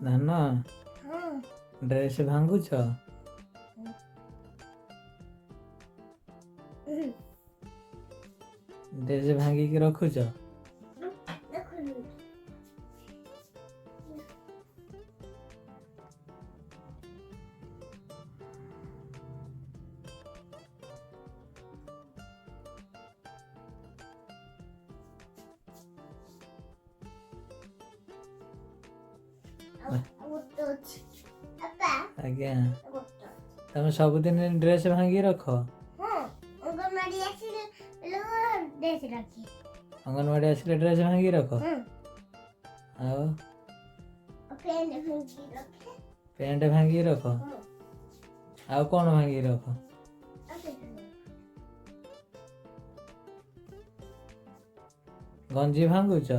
ଧାନ dress ଭାଙ୍ଗୁଛ? Dress ଭାଙ୍ଗିକି ରଖୁଛ? ଆଜ୍ଞା, ତମେ ସବୁଦିନ ଡ୍ରେସ୍ ଭାଙ୍ଗି ରଖ? ଅଙ୍ଗନବାଡ଼ି ଆସିଲେ ଡ୍ରେସ୍ ଭାଙ୍ଗି ରଖ? ଆଉ ପ୍ୟାଣ୍ଟ ଭାଙ୍ଗି ରଖ? ଆଉ କ'ଣ ଭାଙ୍ଗି ରଖ? ଗଞ୍ଜି ଭାଙ୍ଗୁଛ?